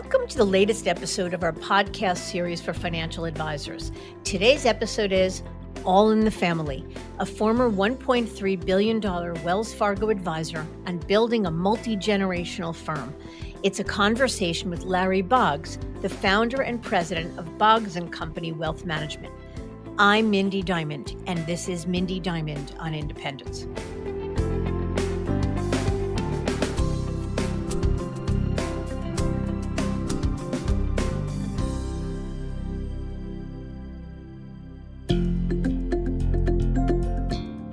Welcome to the latest episode of our podcast series for financial advisors. Today's episode is All in the Family, a former $1.3 billion Wells Fargo advisor on building a multi-generational firm. It's a conversation with Larry Boggs, the founder and president of Boggs Company Wealth Management. I'm Mindy Diamond, and this is Mindy Diamond on Independence.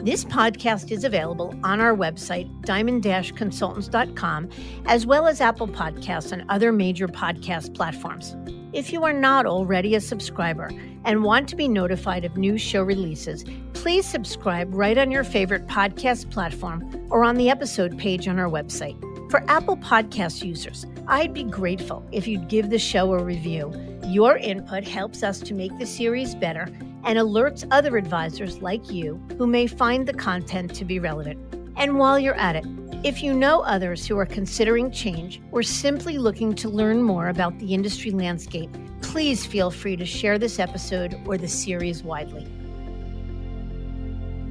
This podcast is available on our website, diamond-consultants.com, as well as Apple Podcasts and other major podcast platforms. If you are not already a subscriber and want to be notified of new show releases, please subscribe right on your favorite podcast platform or on the episode page on our website. For Apple Podcast users, I'd be grateful if you'd give the show a review. Your input helps us to make the series better and alerts other advisors like you who may find the content to be relevant. And while you're at it, if you know others who are considering change or simply looking to learn more about the industry landscape, please feel free to share this episode or the series widely.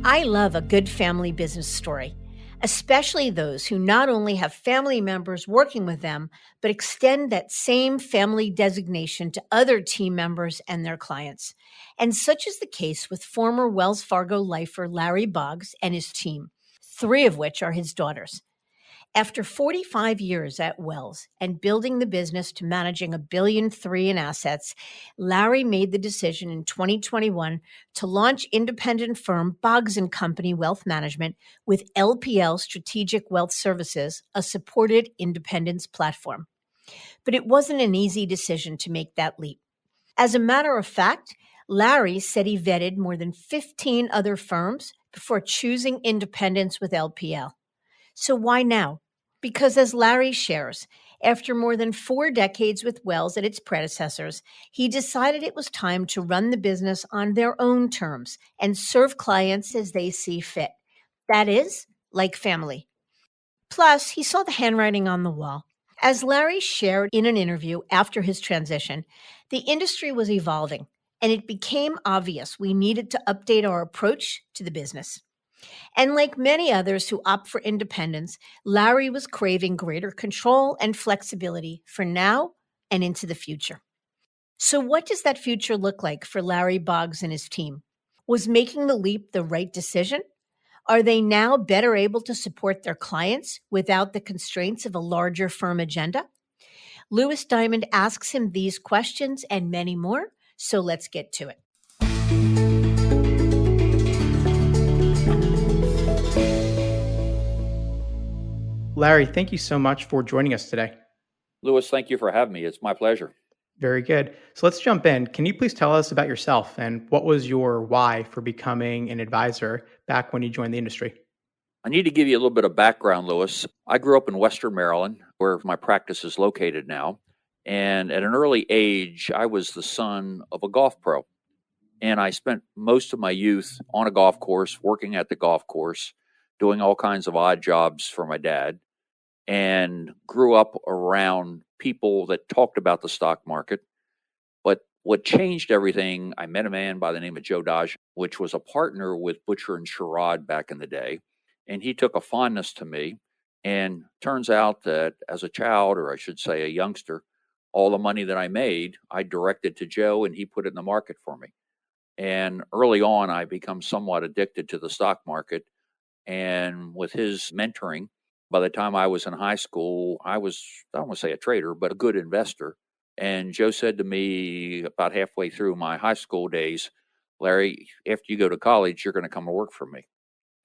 I love a good family business story, especially those who not only have family members working with them, but extend that same family designation to other team members and their clients. And such is the case with former Wells Fargo lifer Larry Boggs and his team, 3 of which are his daughters. After 45 years at Wells and building the business to managing $1.3 billion in assets, Larry made the decision in 2021 to launch independent firm Boggs Company Wealth Management with LPL Strategic Wealth Services, a supported independence platform. But it wasn't an easy decision to make that leap. As a matter of fact, Larry said he vetted more than 15 other firms before choosing independence with LPL. So why now? Because as Larry shares, after more than 4 decades with Wells and its predecessors, he decided it was time to run the business on their own terms and serve clients as they see fit. That is, like family. Plus, he saw the handwriting on the wall. As Larry shared in an interview after his transition, the industry was evolving, and it became obvious we needed to update our approach to the business. And like many others who opt for independence, Larry was craving greater control and flexibility for now and into the future. So what does that future look like for Larry Boggs and his team? Was making the leap the right decision? Are they now better able to support their clients without the constraints of a larger firm agenda? Lewis Diamond asks him these questions and many more, so let's get to it. Larry, thank you so much for joining us today. Lewis, thank you for having me. It's my pleasure. Very good. So let's jump in. Can you please tell us about yourself and what was your why for becoming an advisor back when you joined the industry? I need to give you a little bit of background, Lewis. I grew up in Western Maryland, where my practice is located now. And at an early age, I was the son of a golf pro. And I spent most of my youth on a golf course, working at the golf course, doing all kinds of odd jobs for my dad, and grew up around people that talked about the stock market. But what changed everything, I met a man by the name of Joe Dodge, which was a partner with Butcher and Sherrod back in the day. And he took a fondness to me. And turns out that as a child, or I should say a youngster, all the money that I made, I directed to Joe and he put it in the market for me. And early on, I become somewhat addicted to the stock market. And with his mentoring, by the time I was in high school, I don't want to say a trader, but a good investor. And Joe said to me about halfway through my high school days, Larry, after you go to college, you're going to come and work for me.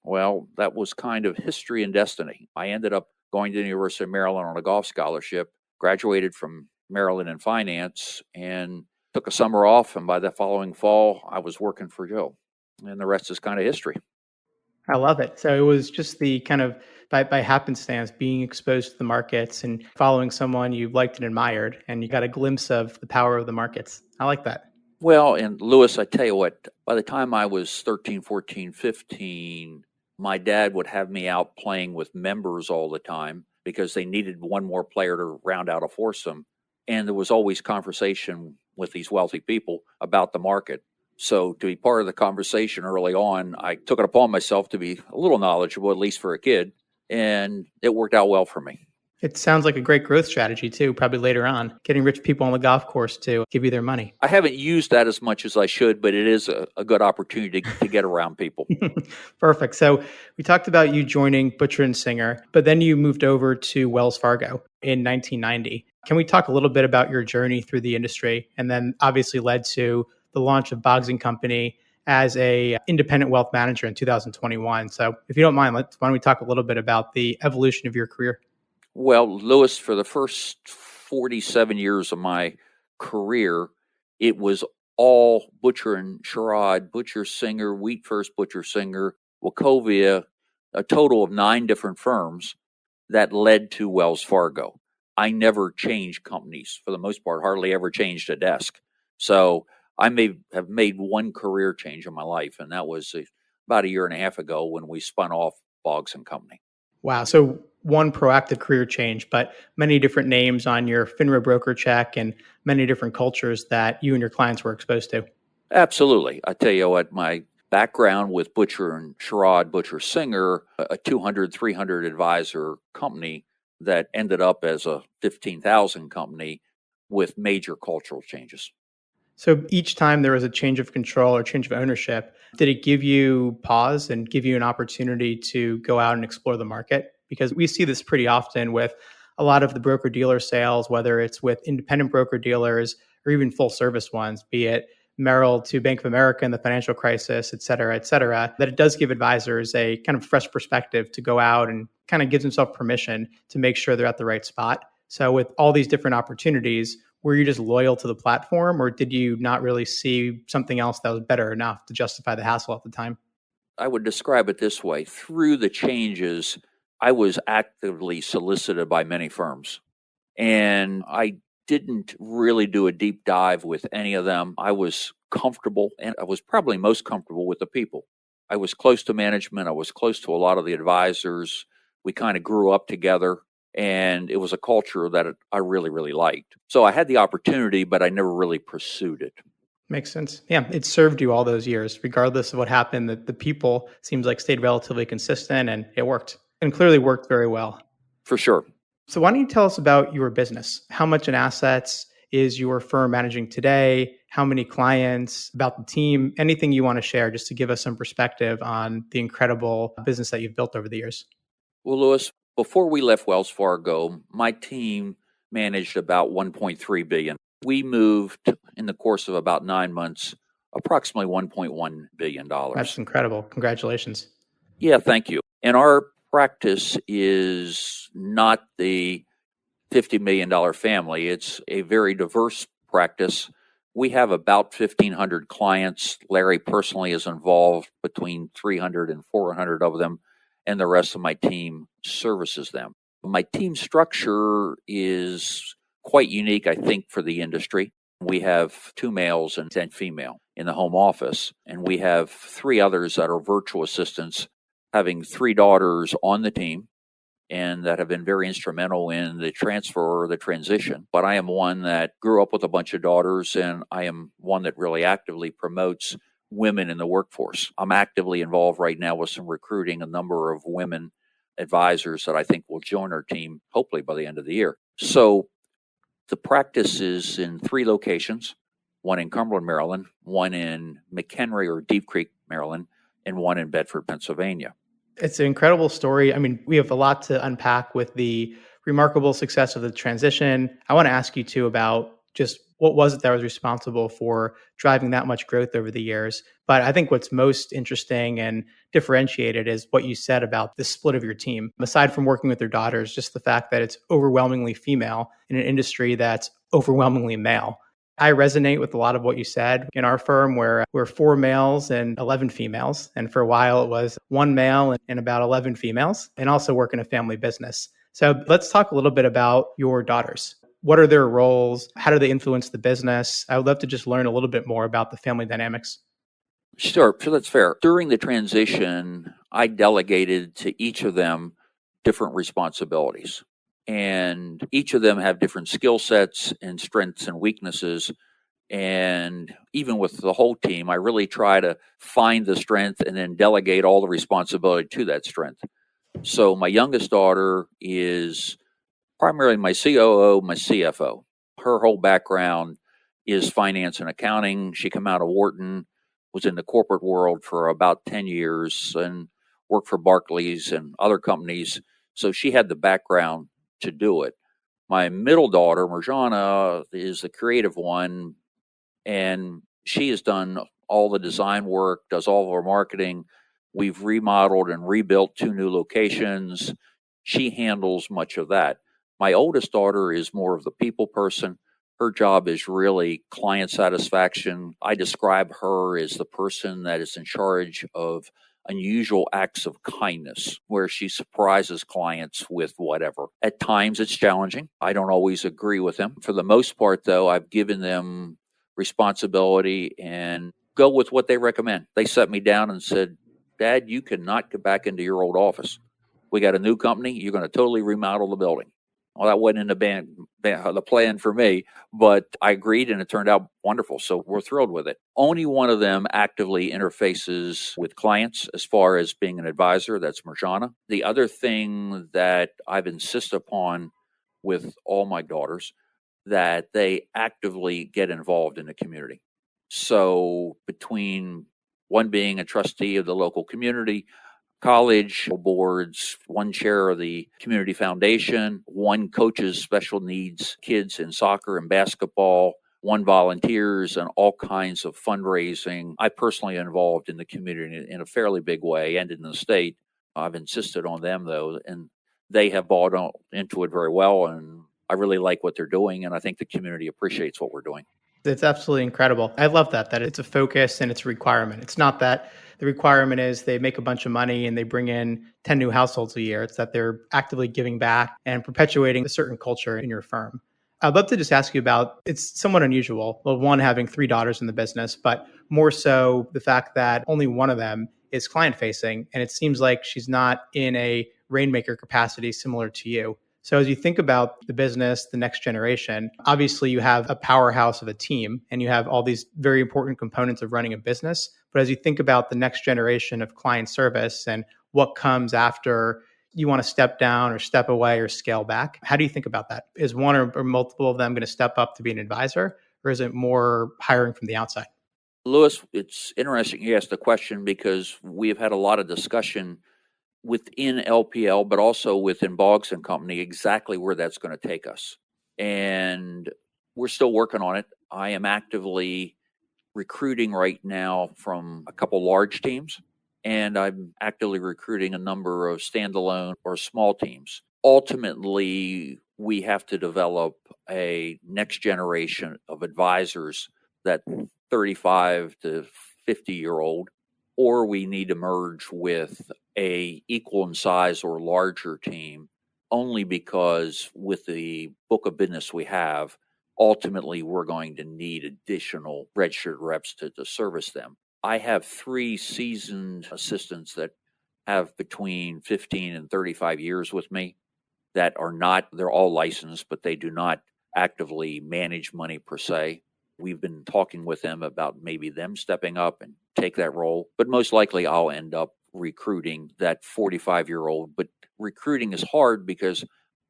Well, that was kind of history and destiny. I ended up going to the University of Maryland on a golf scholarship, graduated from Maryland in finance, and took a summer off. And by the following fall, I was working for Joe. And the rest is kind of history. I love it. So it was just the kind of by happenstance being exposed to the markets and following someone you liked and admired, and you got a glimpse of the power of the markets. I like that. Well, and Lewis, I tell you what, by the time I was 13, 14, 15, my dad would have me out playing with members all the time because they needed one more player to round out a foursome. and there was always conversation with these wealthy people about the market. So to be part of the conversation early on, I took it upon myself to be a little knowledgeable, at least for a kid, and it worked out well for me. It sounds like a great growth strategy too, probably later on, getting rich people on the golf course to give you their money. I haven't used that as much as I should, but it is a good opportunity to get around people. Perfect. So we talked about you joining Butcher and Singer, but then you moved over to Wells Fargo in 1990. Can we talk a little bit about your journey through the industry, and then obviously led to the launch of Boggs Company as a independent wealth manager in 2021? So if you don't mind, why don't we talk a little bit about the evolution of your career? Well, Lewis, for the first 47 years of my career, it was all Butcher and Sherrod, Butcher Singer, Wheat First Butcher Singer, Wachovia, a total of 9 different firms that led to Wells Fargo. I never changed companies for the most part, hardly ever changed a desk. So I may have made one career change in my life, and that was about a year and a half ago when we spun off Boggs Company. Wow. So one proactive career change, but many different names on your FINRA broker check and many different cultures that you and your clients were exposed to. Absolutely. I tell you what, my background with Butcher and Sherrod, Butcher Singer, a 200, 300 advisor company that ended up as a 15,000 company with major cultural changes. So each time there was a change of control or change of ownership, did it give you pause and give you an opportunity to go out and explore the market? Because we see this pretty often with a lot of the broker dealer sales, whether it's with independent broker dealers or even full service ones, be it Merrill to Bank of America in the financial crisis, et cetera, that it does give advisors a kind of fresh perspective to go out and kind of gives themselves permission to make sure they're at the right spot. So with all these different opportunities, were you just loyal to the platform, or did you not really see something else that was better enough to justify the hassle at the time? I would describe it this way. Through the changes, I was actively solicited by many firms, and I didn't really do a deep dive with any of them. I was comfortable, and I was probably most comfortable with the people. I was close to management. I was close to a lot of the advisors. We kind of grew up together, and it was a culture that I really, really liked. So I had the opportunity, but I never really pursued it. Makes sense. Yeah, it served you all those years, regardless of what happened. The people seems like stayed relatively consistent, and it worked, and clearly worked very well. For sure. So why don't you tell us about your business? How much in assets is your firm managing today? How many clients? About the team? Anything you want to share, just to give us some perspective on the incredible business that you've built over the years. Well, Lewis, before we left Wells Fargo, my team managed about $1.3 billion. We moved in the course of about 9 months, approximately $1.1 billion. That's incredible. Congratulations. Yeah, thank you. And our practice is not the $50 million family. It's a very diverse practice. We have about 1,500 clients. Larry personally is involved between 300 and 400 of them, and the rest of my team services them. My team structure is quite unique, I think, for the industry. We have 2 males and 10 female in the home office, and we have 3 others that are virtual assistants, having 3 daughters on the team and that have been very instrumental in the transfer or the transition. But I am one that grew up with a bunch of daughters, and I am one that really actively promotes women in the workforce. I'm actively involved right now with some recruiting a number of women advisors that I think will join our team, hopefully by the end of the year. So the practice is in 3 locations, one in Cumberland, Maryland, one in McHenry or Deep Creek, Maryland, and one in Bedford, Pennsylvania. It's an incredible story. I mean, we have a lot to unpack with the remarkable success of the transition. I want to ask you too about just what was it that was responsible for driving that much growth over the years. But I think what's most interesting and differentiated is what you said about the split of your team. Aside from working with your daughters, just the fact that it's overwhelmingly female in an industry that's overwhelmingly male. I resonate with a lot of what you said. In our firm, we're 4 males and 11 females. And for a while, it was 1 male and about 11 females, and also work in a family business. So let's talk a little bit about your daughters. What are their roles? How do they influence the business? I would love to just learn a little bit more about the family dynamics. Sure, so that's fair. During the transition, I delegated to each of them different responsibilities. And each of them have different skill sets and strengths and weaknesses. And even with the whole team, I really try to find the strength and then delegate all the responsibility to that strength. So my youngest daughter is primarily my COO, my CFO. Her whole background is finance and accounting. She came out of Wharton, was in the corporate world for about 10 years and worked for Barclays and other companies. So she had the background to do it. My middle daughter, Marjana, is the creative one, and she has done all the design work, does all of our marketing. We've remodeled and rebuilt 2 new locations. She handles much of that. My oldest daughter is more of the people person. Her job is really client satisfaction. I describe her as the person that is in charge of unusual acts of kindness, where she surprises clients with whatever. At times it's challenging. I don't always agree with them. For the most part, though, I've given them responsibility and go with what they recommend. They set me down and said, Dad, you cannot get back into your old office. We got a new company. You're going to totally remodel the building. Well, that wasn't in the plan for me, but I agreed and it turned out wonderful. So we're thrilled with it. Only one of them actively interfaces with clients as far as being an advisor. That's Marjana. The other thing that I've insisted upon with all my daughters, that they actively get involved in the community. So between one being a trustee of the local community, college boards, one chair of the community foundation, one coaches special needs kids in soccer and basketball, one volunteers, and all kinds of fundraising. I personally am involved in the community in a fairly big way and in the state. I've insisted on them, though, and they have bought into it very well. And I really like what they're doing, and I think the community appreciates what we're doing. It's absolutely incredible. I love that it's a focus and it's a requirement. It's not that the requirement is they make a bunch of money and they bring in 10 new households a year. It's that they're actively giving back and perpetuating a certain culture in your firm. I'd love to just ask you about, it's somewhat unusual. Well, one, having 3 daughters in the business, but more so the fact that only one of them is client facing. And it seems like she's not in a rainmaker capacity similar to you. So as you think about the business, the next generation, obviously you have a powerhouse of a team and you have all these very important components of running a business. But as you think about the next generation of client service and what comes after you want to step down or step away or scale back, how do you think about that? Is one or multiple of them going to step up to be an advisor, or is it more hiring from the outside? Lewis, it's interesting you asked the question because we have had a lot of discussion within LPL, but also within Boggs Company, exactly where that's going to take us. And we're still working on it. I am actively recruiting right now from a couple large teams, and I'm actively recruiting a number of standalone or small teams. Ultimately, we have to develop a next generation of advisors, that 35 to 50-year-old, or we need to merge with a equal in size or larger team, only because with the book of business we have, ultimately we're going to need additional registered reps to service them. I have 3 seasoned assistants that have between 15 and 35 years with me that are not, they're all licensed, but they do not actively manage money per se. We've been talking with them about maybe them stepping up and take that role, but most likely I'll end up recruiting that 45-year-old. But recruiting is hard because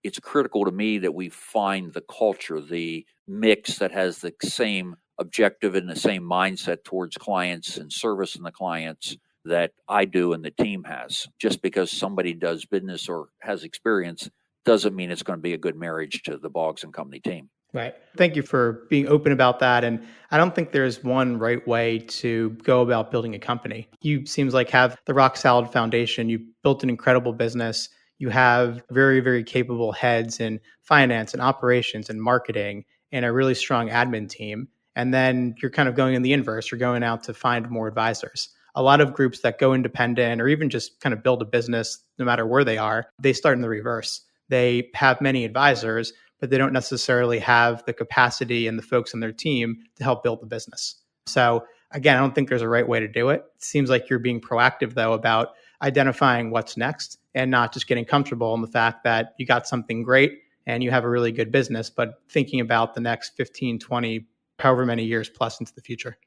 it's critical to me that we find the culture, the mix that has the same objective and the same mindset towards clients and service and the clients that I do and the team has. Just because somebody does business or has experience doesn't mean it's going to be a good marriage to the Boggs Company team. Right. Thank you for being open about that. And I don't think there's one right way to go about building a company. You seems like have the rock solid foundation. You built an incredible business. You have very, very capable heads in finance and operations and marketing and a really strong admin team. And then you're kind of going in the inverse. You're going out to find more advisors. A lot of groups that go independent or even just kind of build a business, no matter where they are, they start in the reverse. They have many advisors, but they don't necessarily have the capacity and the folks on their team to help build the business. So again, I don't think there's a right way to do it. It seems like you're being proactive, though, about identifying what's next and not just getting comfortable in the fact that you got something great and you have a really good business, but thinking about the next 15, 20, however many years plus into the future.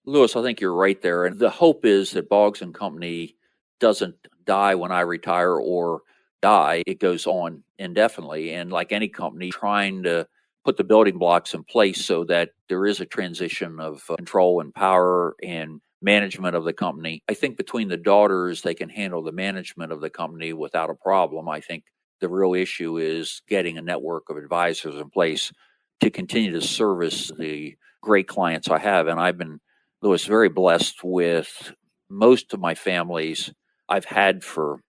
Lewis, I think you're right there. And the hope is that Boggs and Company doesn't die when I retire or die. It goes on indefinitely. And like any company, trying to put the building blocks in place so that there is a transition of control and power and management of the company. I think between the daughters, they can handle the management of the company without a problem. I think the real issue is getting a network of advisors in place to continue to service the great clients I have. And I've been, Lewis, very blessed with most of my families I've had for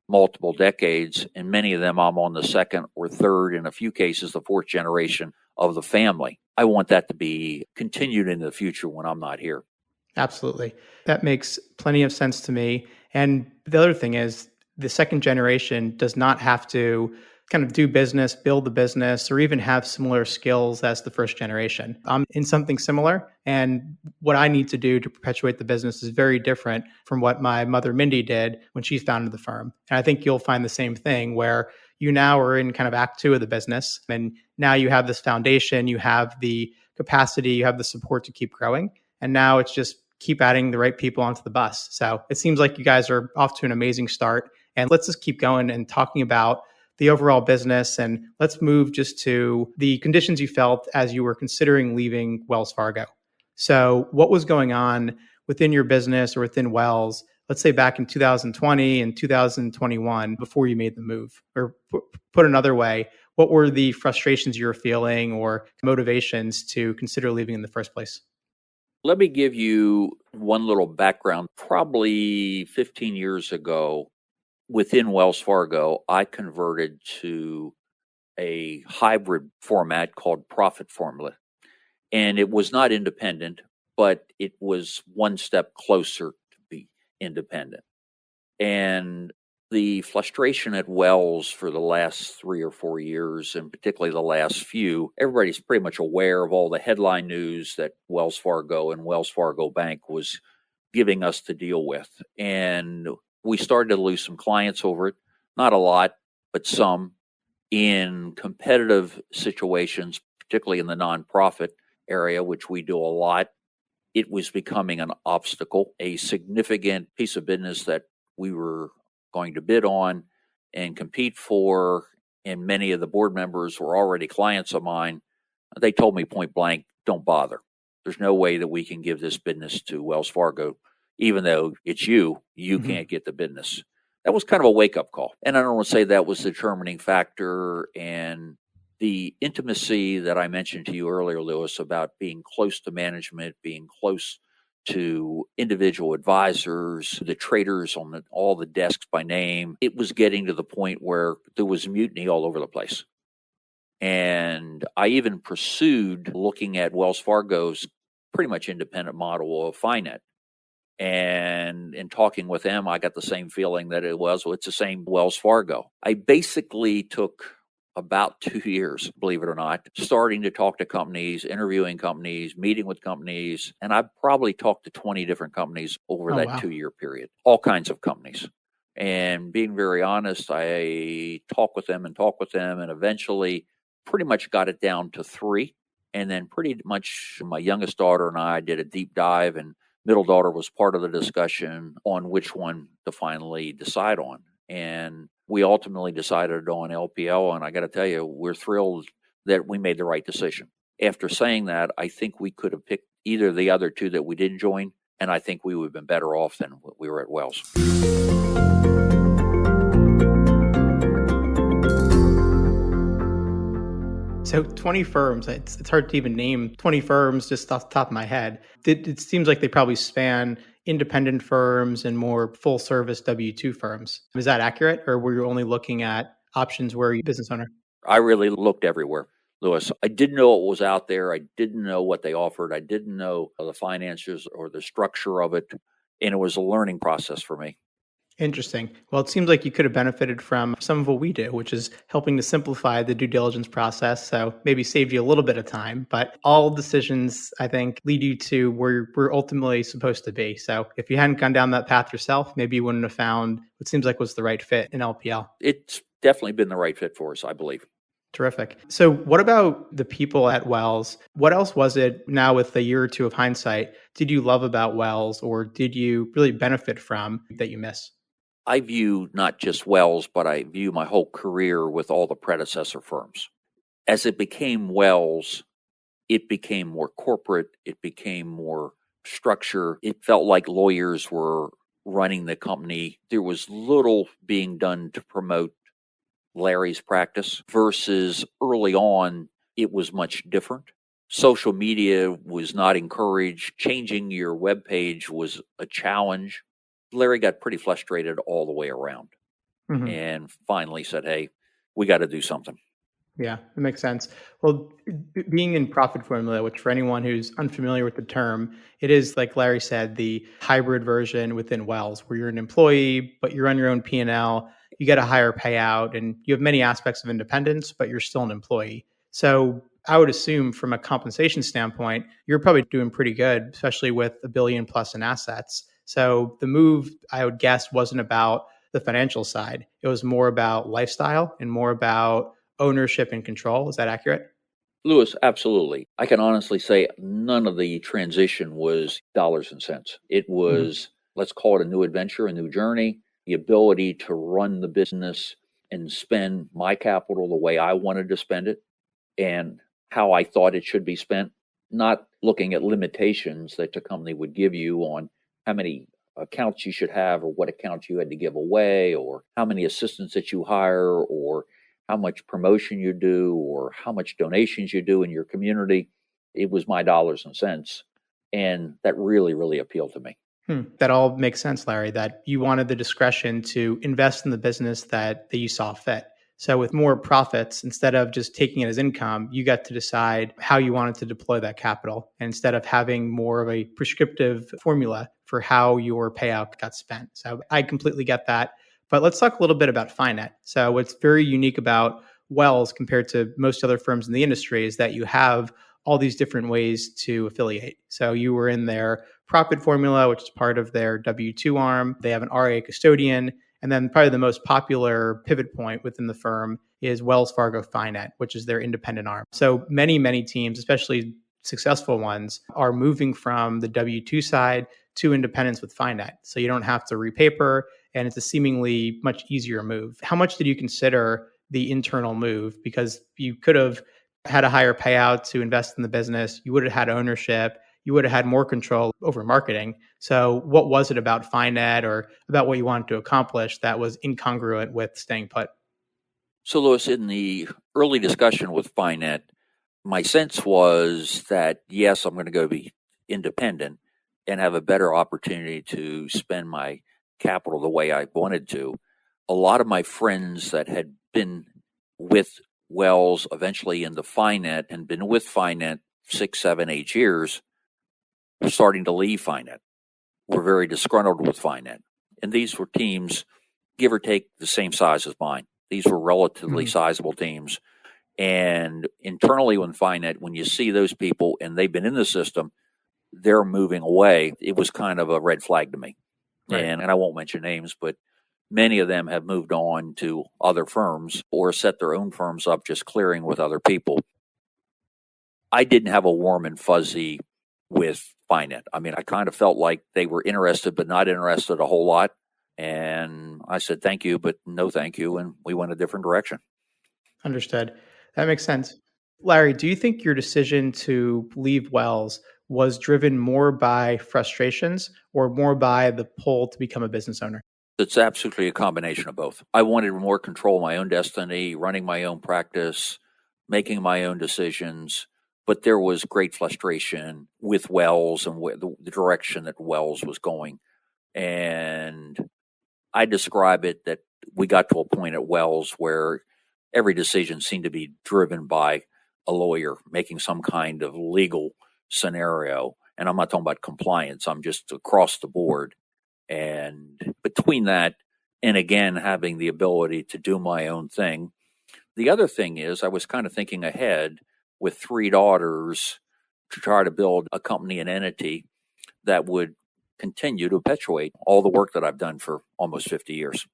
multiple decades, and many of them I'm on the second or third, in a few cases, the fourth generation of the family. I want that to be continued in the future when I'm not here. Absolutely. That makes plenty of sense to me. And the other thing is, the second generation does not have to kind of do business, build the business, or even have similar skills as the first generation. I'm in something similar, and what I need to do to perpetuate the business is very different from what my mother Mindy did when she founded the firm. And I think you'll find the same thing, where you now are in kind of act two of the business, and now you have this foundation, you have the capacity, you have the support to keep growing. And now it's just keep adding the right people onto the bus. So it seems like you guys are off to an amazing start. And let's just keep going and talking about the overall business. And let's move just to the conditions you felt as you were considering leaving Wells Fargo. So what was going on within your business or within Wells, let's say back in 2020 and 2021, before you made the move? Or put another way, what were the frustrations you were feeling or motivations to consider leaving in the first place? Let me give you one little background. Probably 15 years ago, within Wells Fargo, I converted to a hybrid format called Profit Formula. And it was not independent, but it was one step closer to be independent. And the frustration at Wells for the last 3 or 4 years, and particularly the last few, everybody's pretty much aware of all the headline news that Wells Fargo and Wells Fargo Bank was giving us to deal with. And we started to lose some clients over it. Not a lot, but some, in competitive situations, particularly in the nonprofit area, which we do a lot. It was becoming an obstacle, a significant piece of business that we were going to bid on and compete for, and many of the board members were already clients of mine. They told me point blank, don't bother. There's no way that we can give this business to Wells Fargo. Even though it's you can't get the business. That was kind of a wake-up call. And I don't want to say that was the determining factor. And the intimacy that I mentioned to you earlier, Lewis, about being close to management, being close to individual advisors, the traders on all the desks by name, it was getting to the point where there was mutiny all over the place. And I even pursued looking at Wells Fargo's pretty much independent model of Finet. And in talking with them, I got the same feeling that it's the same Wells Fargo. I basically took about 2 years, believe it or not, starting to talk to companies, interviewing companies, meeting with companies. And I probably talked to 20 different companies over that 2-year period, all kinds of companies. And being very honest, I talked with them, and eventually pretty much got it down to 3. And then pretty much my youngest daughter and I did a deep dive, and middle daughter was part of the discussion on which one to finally decide on. And we ultimately decided on LPL. And I got to tell you, we're thrilled that we made the right decision. After saying that, I think we could have picked either of the other two that we didn't join, and I think we would have been better off than we were at Wells. So 20 firms, it's hard to even name 20 firms just off the top of my head. It seems like they probably span independent firms and more full service W-2 firms. Is that accurate? Or were you only looking at options where you're a business owner? I really looked everywhere, Lewis. I didn't know what was out there. I didn't know what they offered. I didn't know the finances or the structure of it. And it was a learning process for me. Interesting. Well, it seems like you could have benefited from some of what we do, which is helping to simplify the due diligence process. So maybe saved you a little bit of time, but all decisions, I think, lead you to where we're ultimately supposed to be. So if you hadn't gone down that path yourself, maybe you wouldn't have found what seems like was the right fit in LPL. It's definitely been the right fit for us, I believe. Terrific. So what about the people at Wells? What else was it now with a year or two of hindsight did you love about Wells or did you really benefit from that you miss? I view not just Wells, but I view my whole career with all the predecessor firms. As it became Wells, it became more corporate, it became more structure. It felt like lawyers were running the company. There was little being done to promote Larry's practice versus early on, it was much different. Social media was not encouraged. Changing your web page was a challenge. Larry got pretty frustrated all the way around Mhm. and finally said, "Hey, we got to do something." Yeah, it makes sense. Well, being in profit formula, which for anyone who's unfamiliar with the term, it is like Larry said, the hybrid version within Wells, where you're an employee, but you're on your own P&L. You get a higher payout, and you have many aspects of independence, but you're still an employee. So I would assume, from a compensation standpoint, you're probably doing pretty good, especially with a billion plus in assets. So the move, I would guess, wasn't about the financial side. It was more about lifestyle and more about ownership and control. Is that accurate? Lewis, absolutely. I can honestly say none of the transition was dollars and cents. It Mhm. was, let's call it a new adventure, a new journey, the ability to run the business and spend my capital the way I wanted to spend it and how I thought it should be spent, not looking at limitations that the company would give you on how many accounts you should have or what accounts you had to give away or how many assistants that you hire or how much promotion you do or how much donations you do in your community. It was my dollars and cents. And that really, really appealed to me. That all makes sense, Larry, that you wanted the discretion to invest in the business that you saw fit. So with more profits, instead of just taking it as income, you got to decide how you wanted to deploy that capital. And instead of having more of a prescriptive formula for how your payout got spent. So I completely get that. But let's talk a little bit about Finet. So what's very unique about Wells compared to most other firms in the industry is that you have all these different ways to affiliate. So you were in their profit formula, which is part of their W 2 arm. They have an RA custodian. And then probably the most popular pivot point within the firm is Wells Fargo Finet, which is their independent arm. So many teams, especially successful ones, are moving from the W 2 side to independence with Finet. So you don't have to repaper, and it's a seemingly much easier move. How much did you consider the internal move? Because you could have had a higher payout to invest in the business, you would have had ownership, you would have had more control over marketing. So, what was it about Finet or about what you wanted to accomplish that was incongruent with staying put? So, Lewis, in the early discussion with Finet, my sense was that, yes, I'm going to go be independent and have a better opportunity to spend my capital the way I wanted to. A lot of my friends that had been with Wells, eventually into Finet, and been with Finet 6, 7, 8 years, were starting to leave Finet. Were very disgruntled with Finet. And these were teams, give or take, the same size as mine. These were relatively Mhm. sizable teams. And internally with Finet, when you see those people and they've been in the system, they're moving away, it was kind of a red flag to me. Right. And I won't mention names, but many of them have moved on to other firms or set their own firms up just clearing with other people. I didn't have a warm and fuzzy with Finet. I mean, I kind of felt like they were interested, but not interested a whole lot. And I said, thank you, but no thank you. And we went a different direction. Understood. That makes sense. Larry, do you think your decision to leave Wells was driven more by frustrations or more by the pull to become a business owner? It's absolutely a combination of both. I wanted more control of my own destiny, running my own practice, making my own decisions. But there was great frustration with Wells and the direction that Wells was going. And I describe it that we got to a point at Wells where every decision seemed to be driven by a lawyer making some kind of legal scenario. And I'm not talking about compliance, I'm just across the board. And between that and again, having the ability to do my own thing, the other thing is I was kind of thinking ahead with 3 daughters to try to build a company and entity that would continue to perpetuate all the work that I've done for almost 50 years.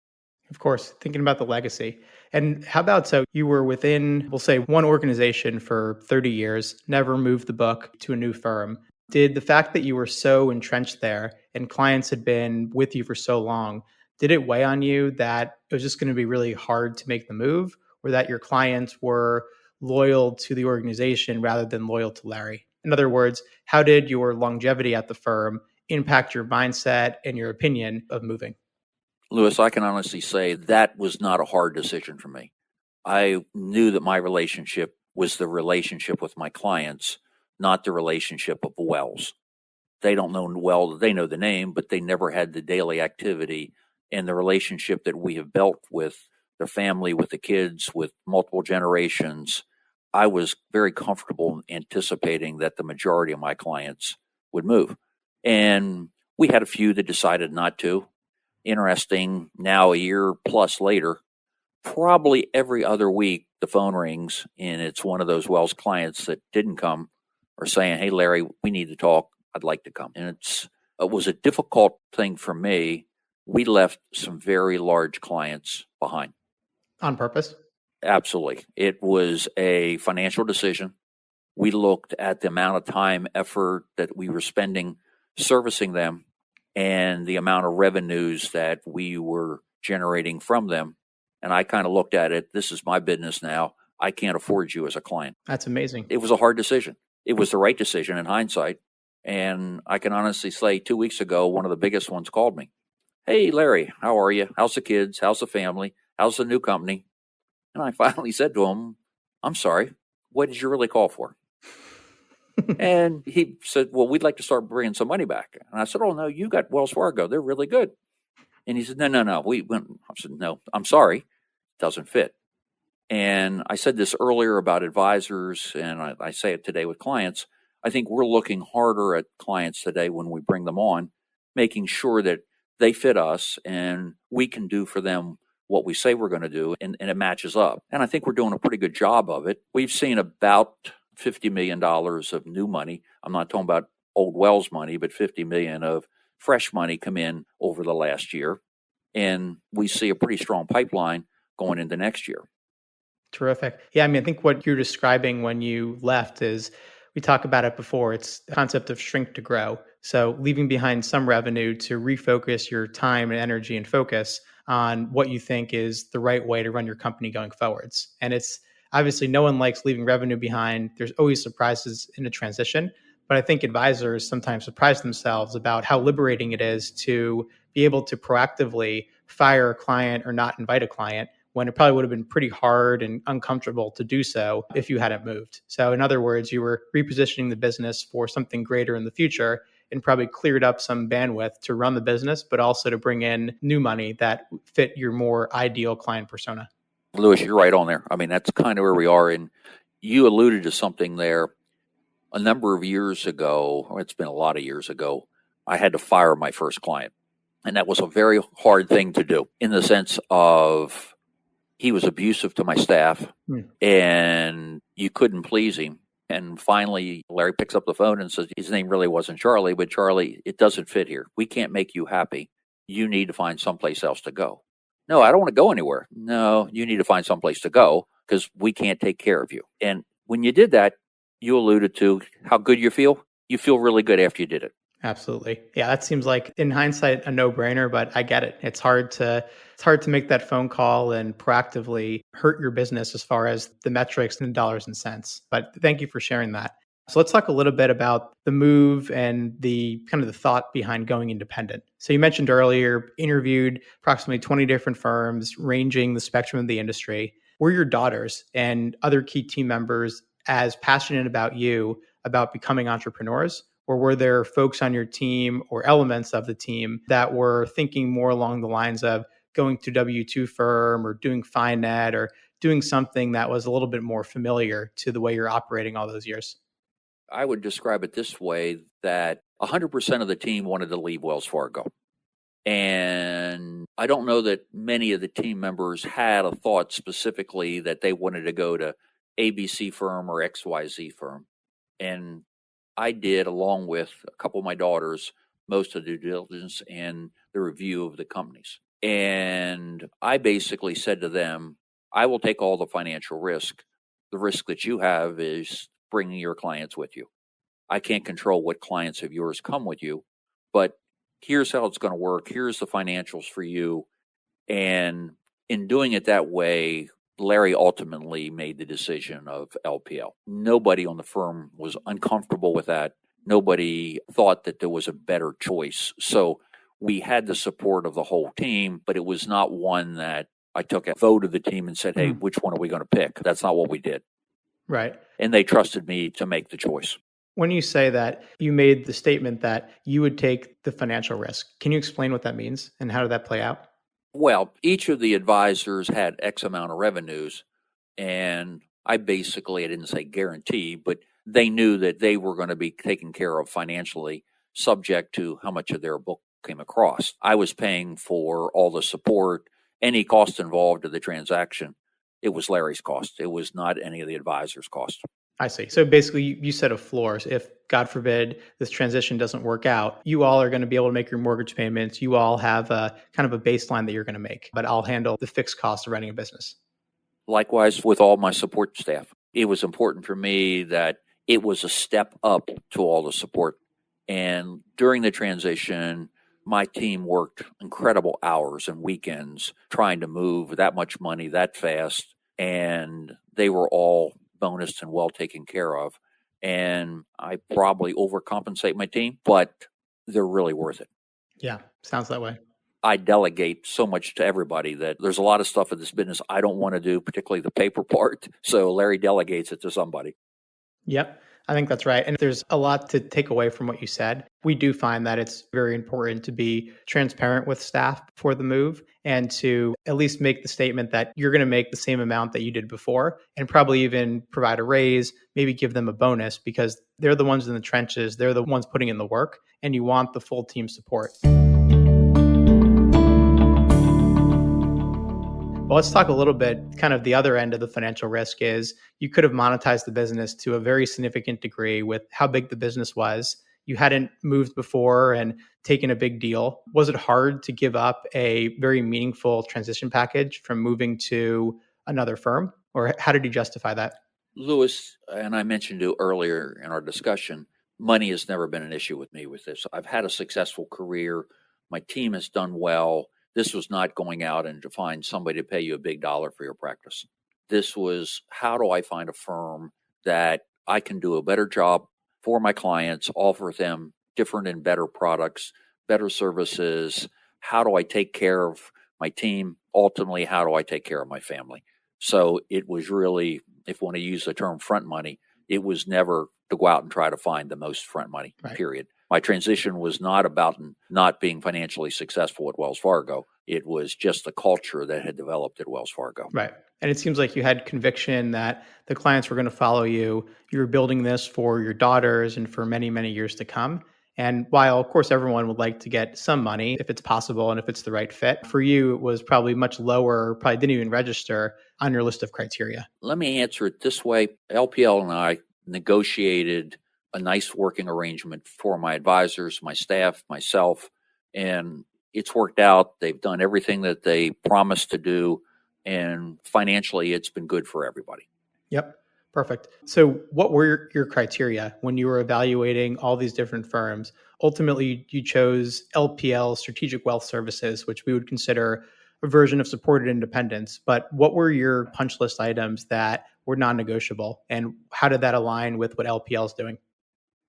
Of course, thinking about the legacy. And how about, so you were within, we'll say, one organization for 30 years, never moved the book to a new firm. Did the fact that you were so entrenched there and clients had been with you for so long, did it weigh on you that it was just going to be really hard to make the move, or that your clients were loyal to the organization rather than loyal to Larry? In other words, how did your longevity at the firm impact your mindset and your opinion of moving? Lewis, I can honestly say that was not a hard decision for me. I knew that my relationship was the relationship with my clients, not the relationship of Wells. They don't know well, they know the name, but they never had the daily activity and the relationship that we have built with the family, with the kids, with multiple generations. I was very comfortable anticipating that the majority of my clients would move. And we had a few that decided not to. Interesting, now a year plus later, probably every other week the phone rings and it's one of those Wells clients that didn't come or saying, "Hey, Larry, we need to talk. I'd like to come." And it was a difficult thing for me. We left some very large clients behind. On purpose? Absolutely. It was a financial decision. We looked at the amount of time, effort that we were spending servicing them and the amount of revenues that we were generating from them. And I kind of looked at it, this is my business now. I can't afford you as a client. That's amazing. It was a hard decision. It was the right decision in hindsight. And I can honestly say 2 weeks ago, one of the biggest ones called me. "Hey, Larry, how are you? How's the kids? How's the family? How's the new company?" And I finally said to him, "I'm sorry, what did you really call for?" And he said, "Well, we'd like to start bringing some money back." And I said, "Oh, no, you got Wells Fargo. They're really good." And he said, "No, no, no. We went." I said, "No, I'm sorry. It doesn't fit." And I said this earlier about advisors, and I say it today with clients. I think we're looking harder at clients today when we bring them on, making sure that they fit us and we can do for them what we say we're going to do, and it matches up. And I think we're doing a pretty good job of it. We've seen about $50 million of new money. I'm not talking about old Wells money, but $50 million of fresh money come in over the last year. And we see a pretty strong pipeline going into next year. Terrific. Yeah, I mean, I think what you're describing when you left is, we talked about it before, it's the concept of shrink to grow. So leaving behind some revenue to refocus your time and energy and focus on what you think is the right way to run your company going forwards. And it's obviously, no one likes leaving revenue behind. There's always surprises in a transition. But I think advisors sometimes surprise themselves about how liberating it is to be able to proactively fire a client or not invite a client, when it probably would have been pretty hard and uncomfortable to do so if you hadn't moved. So in other words, you were repositioning the business for something greater in the future, and probably cleared up some bandwidth to run the business, but also to bring in new money that fit your more ideal client persona. Lewis, you're right on there. I mean, that's kind of where we are. And you alluded to something there. A number of years ago, or it's been a lot of years ago, I had to fire my first client. And that was a very hard thing to do, in the sense of he was abusive to my staff and you couldn't please him. And finally, Larry picks up the phone and says, his name really wasn't Charlie, but "Charlie, it doesn't fit here. We can't make you happy. You need to find someplace else to go." "No, I don't want to go anywhere." "No, you need to find someplace to go because we can't take care of you." And when you did that, you alluded to how good you feel. You feel really good after you did it. Absolutely. Yeah, that seems like, in hindsight, a no-brainer, but I get it. It's hard to make that phone call and proactively hurt your business as far as the metrics and dollars and cents. But thank you for sharing that. So let's talk a little bit about the move and the kind of the thought behind going independent. So you mentioned earlier, interviewed approximately 20 different firms, ranging the spectrum of the industry. Were your daughters and other key team members as passionate about you about becoming entrepreneurs? Or were there folks on your team or elements of the team that were thinking more along the lines of going to W-2 firm or doing FiNet or doing something that was a little bit more familiar to the way you're operating all those years? I would describe it this way, that 100% of the team wanted to leave Wells Fargo. And I don't know that many of the team members had a thought specifically that they wanted to go to ABC firm or XYZ firm. And I did, along with a couple of my daughters, most of the due diligence and the review of the companies. And I basically said to them, I will take all the financial risk. The risk that you have is bringing your clients with you. I can't control what clients of yours come with you, but here's how it's going to work. Here's the financials for you. And in doing it that way, Larry ultimately made the decision of LPL. Nobody on the firm was uncomfortable with that. Nobody thought that there was a better choice. So we had the support of the whole team, but it was not one that I took a vote of the team and said, hey, which one are we going to pick? That's not what we did. Right. And they trusted me to make the choice. When you say that, you made the statement that you would take the financial risk. Can you explain what that means and how did that play out? Well, each of the advisors had X amount of revenues, and I didn't say guarantee, but they knew that they were going to be taken care of financially, subject to how much of their book came across. I was paying for all the support, any cost involved in the transaction. It was Larry's cost. It was not any of the advisors' cost. I see. So basically, you set a floor. So if, God forbid, this transition doesn't work out, you all are going to be able to make your mortgage payments. You all have a kind of a baseline that you're going to make, but I'll handle the fixed cost of running a business. Likewise with all my support staff. It was important for me that it was a step up to all the support. And during the transition, my team worked incredible hours and weekends trying to move that much money that fast. And they were all bonused and well taken care of. And I probably overcompensate my team, but they're really worth it. Yeah, sounds that way. I delegate so much to everybody that there's a lot of stuff in this business I don't want to do, particularly the paper part. So Larry delegates it to somebody. Yep, I think that's right. And there's a lot to take away from what you said. We do find that it's very important to be transparent with staff before the move and to at least make the statement that you're going to make the same amount that you did before and probably even provide a raise, maybe give them a bonus because they're the ones in the trenches. They're the ones putting in the work and you want the full team support. Well, let's talk a little bit, kind of the other end of the financial risk is you could have monetized the business to a very significant degree with how big the business was. You hadn't moved before and taken a big deal. Was it hard to give up a very meaningful transition package from moving to another firm? Or how did you justify that? Lewis, and I mentioned you earlier in our discussion, money has never been an issue with me with this. I've had a successful career. My team has done well. This was not going out and to find somebody to pay you a big dollar for your practice. This was, how do I find a firm that I can do a better job for my clients, offer them different and better products, better services? How do I take care of my team? Ultimately, how do I take care of my family? So it was really, if you want to use the term front money, it was never to go out and try to find the most front money, Right. Period. My transition was not about not being financially successful at Wells Fargo. It was just the culture that had developed at Wells Fargo. Right. And it seems like you had conviction that the clients were going to follow you. You were building this for your daughters and for many, many years to come. And while, of course, everyone would like to get some money if it's possible and if it's the right fit, for you, it was probably much lower, probably didn't even register on your list of criteria. Let me answer it this way. LPL and I negotiated a nice working arrangement for my advisors, my staff, myself, and it's worked out. They've done everything that they promised to do, and financially, it's been good for everybody. Yep. Perfect. So what were your criteria when you were evaluating all these different firms? Ultimately, you chose LPL, Strategic Wealth Services, which we would consider a version of supported independence. But what were your punch list items that were non-negotiable? And how did that align with what LPL is doing?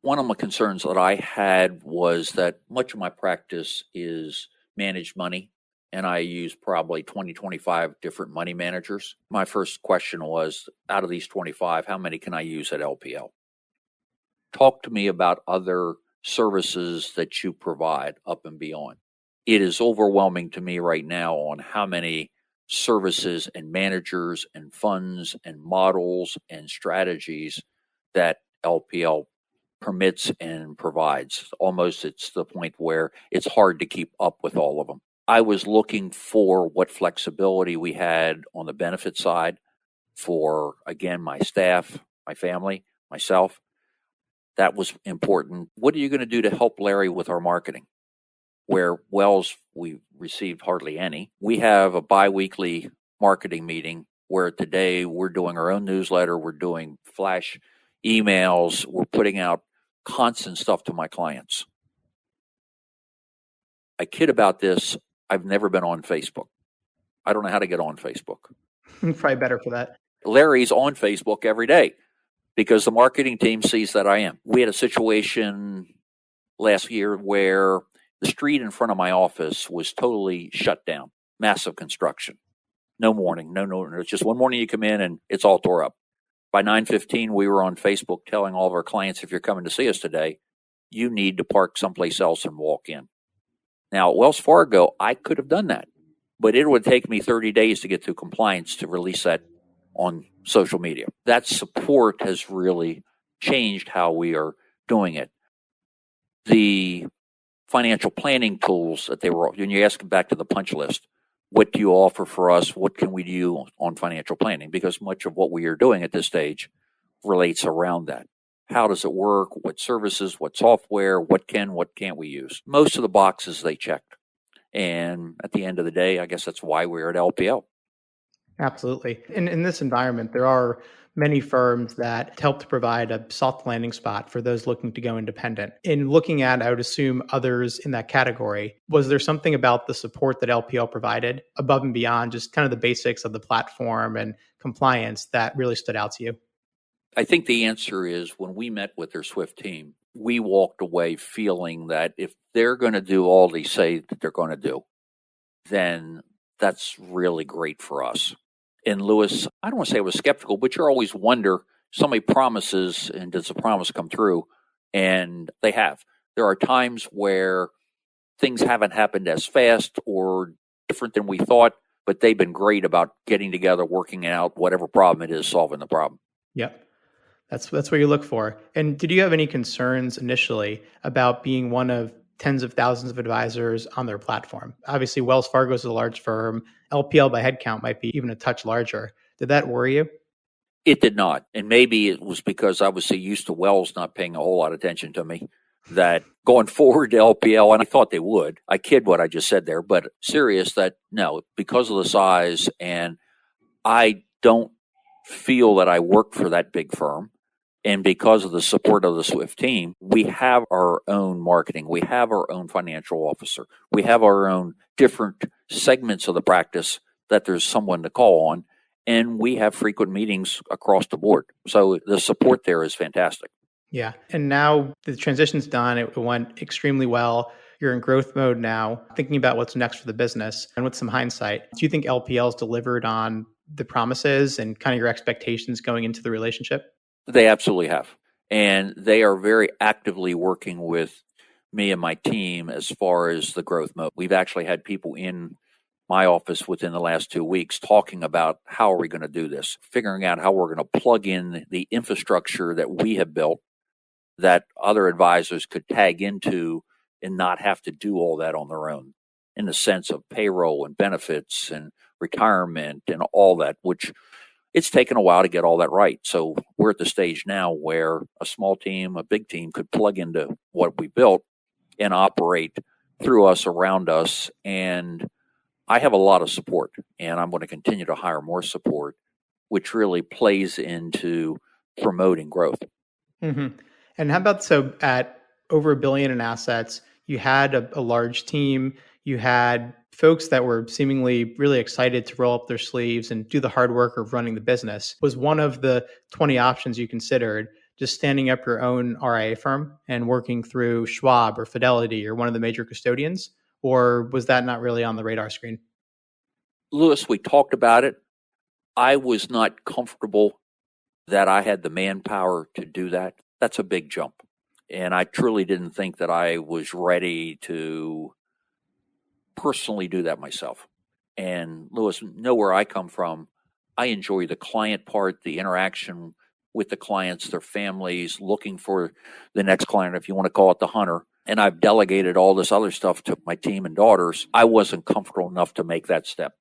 One of my concerns that I had was that much of my practice is managed money, and I use probably 20, 25 different money managers. My first question was, out of these 25, how many can I use at LPL? Talk to me about other services that you provide up and beyond. It is overwhelming to me right now on how many services and managers and funds and models and strategies that LPL permits and provides. Almost it's the point where it's hard to keep up with all of them. I was looking for what flexibility we had on the benefit side for, again, my staff, my family, myself. That was important. What are you going to do to help Larry with our marketing? where Wells, we received hardly any. We have a biweekly marketing meeting where today we're doing our own newsletter, we're doing flash emails, we're putting out constant stuff to my clients. I kid about this. I've never been on Facebook. I don't know how to get on Facebook. Probably better for that. Larry's on Facebook every day because the marketing team sees that I am. We had a situation last year where the street in front of my office was totally shut down. Massive construction. No morning, no. It's just one morning you come in and it's all tore up. By 9:15, we were on Facebook telling all of our clients, if you're coming to see us today, you need to park someplace else and walk in. Now, at Wells Fargo, I could have done that, but it would take me 30 days to get through compliance to release that on social media. That support has really changed how we are doing it. The financial planning tools that they were, when you ask back to the punch list, what do you offer for us? What can we do on financial planning? Because much of what we are doing at this stage relates around that. How does it work? What services? What software? What can't we use? Most of the boxes they checked. And at the end of the day, I guess that's why we're at LPL. Absolutely. In this environment, there are many firms that help to provide a soft landing spot for those looking to go independent. In looking at, I would assume, others in that category, was there something about the support that LPL provided above and beyond just kind of the basics of the platform and compliance that really stood out to you? I think the answer is when we met with their Swift team, we walked away feeling that if they're going to do all they say that they're going to do, then that's really great for us. And Lewis, I don't want to say I was skeptical, but you always wonder, somebody promises, and does the promise come through? And they have. There are times where things haven't happened as fast or different than we thought, but they've been great about getting together, working out whatever problem it is, solving the problem. Yep. That's what you look for. And did you have any concerns initially about being one of tens of thousands of advisors on their platform? Obviously, Wells Fargo is a large firm. LPL by headcount might be even a touch larger. Did that worry you? It did not. And maybe it was because I was so used to Wells not paying a whole lot of attention to me that going forward to LPL, and I thought they would. I kid what I just said there, but serious that no, because of the size, and I don't feel that I work for that big firm. And because of the support of the Swift team, we have our own marketing. We have our own financial officer. We have our own different segments of the practice that there's someone to call on. And we have frequent meetings across the board. So the support there is fantastic. Yeah. And now the transition's done. It went extremely well. You're in growth mode now, thinking about what's next for the business. And with some hindsight, do you think LPL's delivered on the promises and kind of your expectations going into the relationship? They absolutely have. And they are very actively working with me and my team as far as the growth mode. We've actually had people in my office within the last 2 weeks talking about how are we going to do this, figuring out how we're going to plug in the infrastructure that we have built that other advisors could tag into and not have to do all that on their own in the sense of payroll and benefits and retirement and all that, which it's taken a while to get all that right. So we're at the stage now where a small team, a big team could plug into what we built and operate through us, around us. And I have a lot of support, and I'm going to continue to hire more support, which really plays into promoting growth. Mm-hmm. And how about, so at over $1 billion in assets, you had a large team, you had folks that were seemingly really excited to roll up their sleeves and do the hard work of running the business. Was one of the 20 options you considered just standing up your own RIA firm and working through Schwab or Fidelity or one of the major custodians? Or was that not really on the radar screen? Lewis, we talked about it. I was not comfortable that I had the manpower to do that. That's a big jump. And I truly didn't think that I was ready to personally do that myself. And Lewis, know where I come from. I enjoy the client part, the interaction with the clients, their families, looking for the next client, if you want to call it the hunter. And I've delegated all this other stuff to my team and daughters. I wasn't comfortable enough to make that step.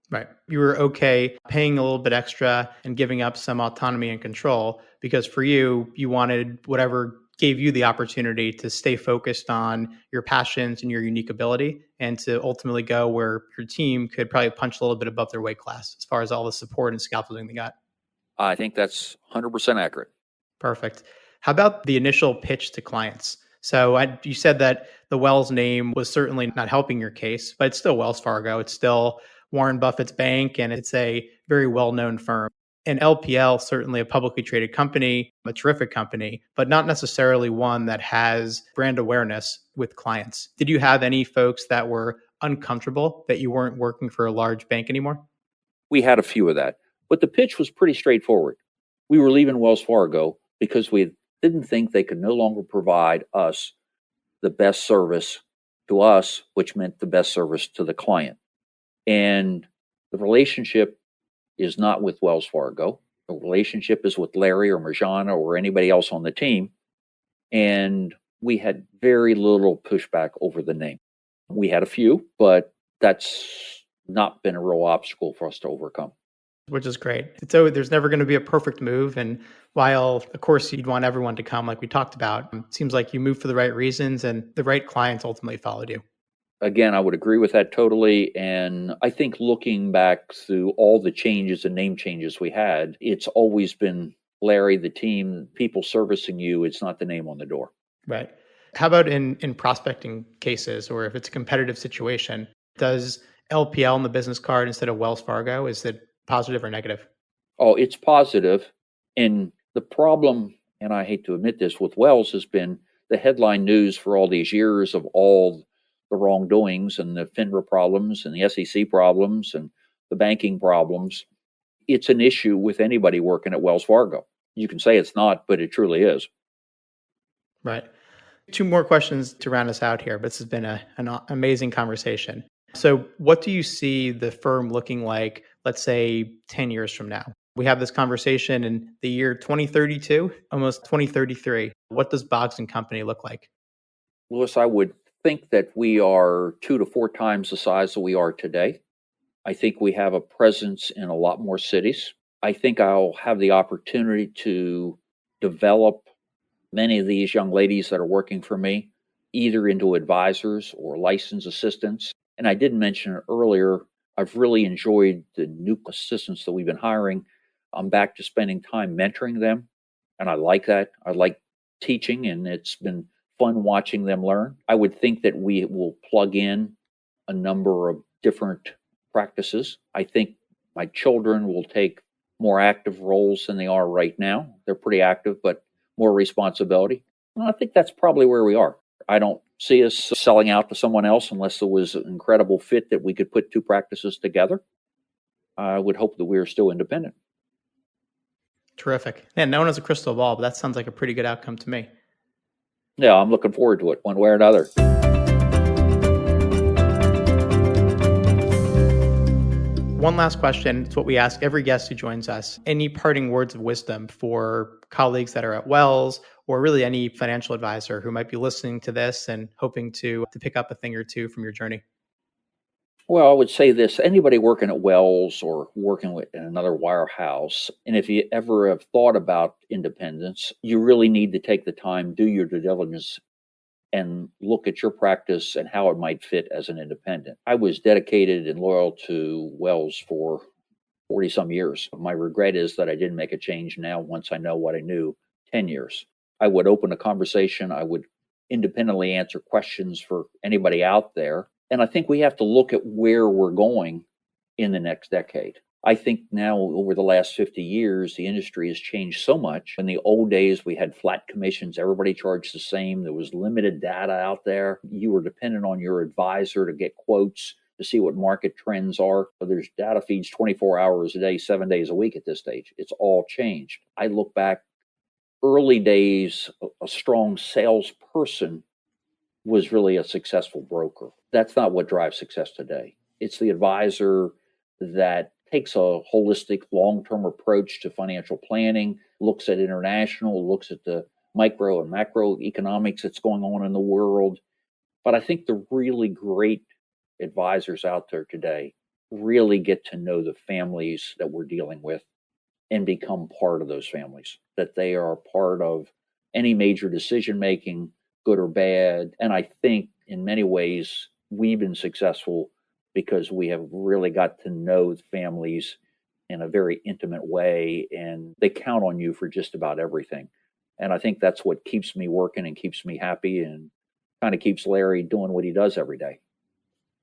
Right. You were okay paying a little bit extra and giving up some autonomy and control because for you, you wanted whatever gave you the opportunity to stay focused on your passions and your unique ability and to ultimately go where your team could probably punch a little bit above their weight class as far as all the support and scaffolding they got. I think that's 100% accurate. Perfect. How about the initial pitch to clients? So you said that the Wells name was certainly not helping your case, but it's still Wells Fargo. It's still Warren Buffett's bank, and it's a very well-known firm. And LPL, certainly a publicly traded company, a terrific company, but not necessarily one that has brand awareness with clients. Did you have any folks that were uncomfortable that you weren't working for a large bank anymore? We had a few of that, but the pitch was pretty straightforward. We were leaving Wells Fargo because we didn't think they could no longer provide us the best service to us, which meant the best service to the client. And the relationship is not with Wells Fargo. The relationship is with Larry or Marjana or anybody else on the team. And we had very little pushback over the name. We had a few, but that's not been a real obstacle for us to overcome. Which is great. So there's never going to be a perfect move. And while, of course, you'd want everyone to come like we talked about, it seems like you moved for the right reasons and the right clients ultimately followed you. Again, I would agree with that totally. And I think looking back through all the changes and name changes we had, it's always been Larry, the team, people servicing you. It's not the name on the door. Right. How about in prospecting cases, or if it's a competitive situation, does LPL on the business card instead of Wells Fargo, is it positive or negative? Oh, it's positive. And the problem, and I hate to admit this, with Wells has been the headline news for all these years of all the wrongdoings and the FINRA problems and the SEC problems and the banking problems. It's an issue with anybody working at Wells Fargo. You can say it's not, but it truly is. Right. Two more questions to round us out here, but this has been an amazing conversation. So what do you see the firm looking like, let's say 10 years from now? We have this conversation in the year 2032, almost 2033. What does Boggs Company look like? Louis, I would think that we are 2 to 4 times the size that we are today. I think we have a presence in a lot more cities. I think I'll have the opportunity to develop many of these young ladies that are working for me, either into advisors or licensed assistants. And I did mention it earlier, I've really enjoyed the new assistants that we've been hiring. I'm back to spending time mentoring them, and I like that. I like teaching, and it's been fun watching them learn. I would think that we will plug in a number of different practices. I think my children will take more active roles than they are right now. They're pretty active, but more responsibility. And I think that's probably where we are. I don't see us selling out to someone else unless there was an incredible fit that we could put 2 practices together. I would hope that we are still independent. Terrific. Yeah, no one has a crystal ball, but that sounds like a pretty good outcome to me. Yeah, I'm looking forward to it one way or another. One last question. It's what we ask every guest who joins us. Any parting words of wisdom for colleagues that are at Wells, or really any financial advisor who might be listening to this and hoping to pick up a thing or two from your journey? Well, I would say this, anybody working at Wells or working with another wirehouse, and if you ever have thought about independence, you really need to take the time, do your due diligence, and look at your practice and how it might fit as an independent. I was dedicated and loyal to Wells for 40 some years. My regret is that I didn't make a change now once I know what I knew 10 years. I would open a conversation. I would independently answer questions for anybody out there. And I think we have to look at where we're going in the next decade. I think now over the last 50 years, the industry has changed so much. In the old days, we had flat commissions. Everybody charged the same. There was limited data out there. You were dependent on your advisor to get quotes to see what market trends are. There's data feeds 24 hours a day, 7 days a week at this stage. It's all changed. I look back, early days, a strong salesperson was really a successful broker. That's not what drives success today. It's the advisor that takes a holistic long-term approach to financial planning, looks at international, looks at the micro and macroeconomics that's going on in the world. But I think the really great advisors out there today really get to know the families that we're dealing with and become part of those families, that they are part of any major decision making, good or bad. And I think in many ways we've been successful because we have really got to know the families in a very intimate way, and they count on you for just about everything. And I think that's what keeps me working and keeps me happy and kind of keeps Larry doing what he does every day.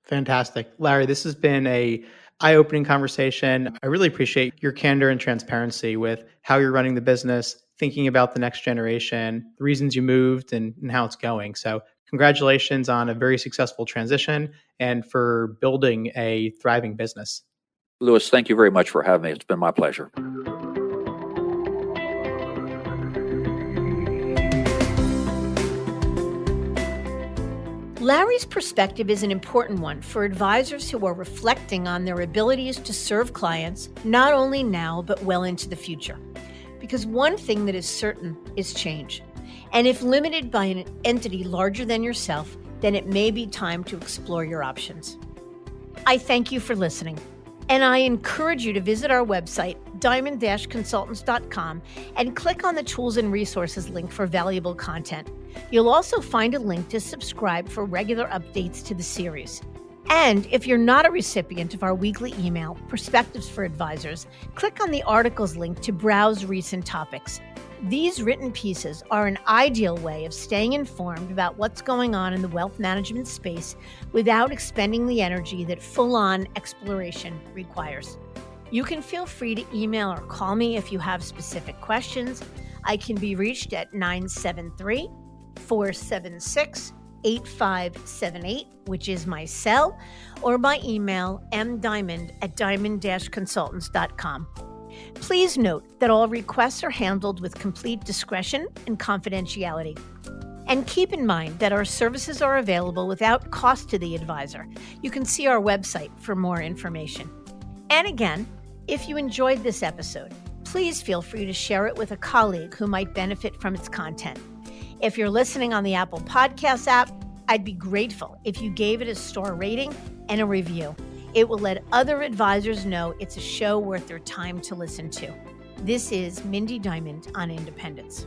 Fantastic. Larry, this has been a eye-opening conversation. I really appreciate your candor and transparency with how you're running the business, thinking about the next generation, the reasons you moved, and how it's going. So congratulations on a very successful transition and for building a thriving business. Lewis, thank you very much for having me. It's been my pleasure. Larry's perspective is an important one for advisors who are reflecting on their abilities to serve clients, not only now, but well into the future. Because one thing that is certain is change. And if limited by an entity larger than yourself, then it may be time to explore your options. I thank you for listening. And I encourage you to visit our website, diamond-consultants.com, and click on the Tools and Resources link for valuable content. You'll also find a link to subscribe for regular updates to the series. And if you're not a recipient of our weekly email, Perspectives for Advisors, click on the articles link to browse recent topics. These written pieces are an ideal way of staying informed about what's going on in the wealth management space without expending the energy that full-on exploration requires. You can feel free to email or call me if you have specific questions. I can be reached at 973-476-8578, which is my cell, or by email mdiamond@diamond-consultants.com. Please note that all requests are handled with complete discretion and confidentiality. And keep in mind that our services are available without cost to the advisor. You can see our website for more information. And again, if you enjoyed this episode, please feel free to share it with a colleague who might benefit from its content. If you're listening on the Apple Podcasts app, I'd be grateful if you gave it a star rating and a review. It will let other advisors know it's a show worth their time to listen to. This is Mindy Diamond on Independence.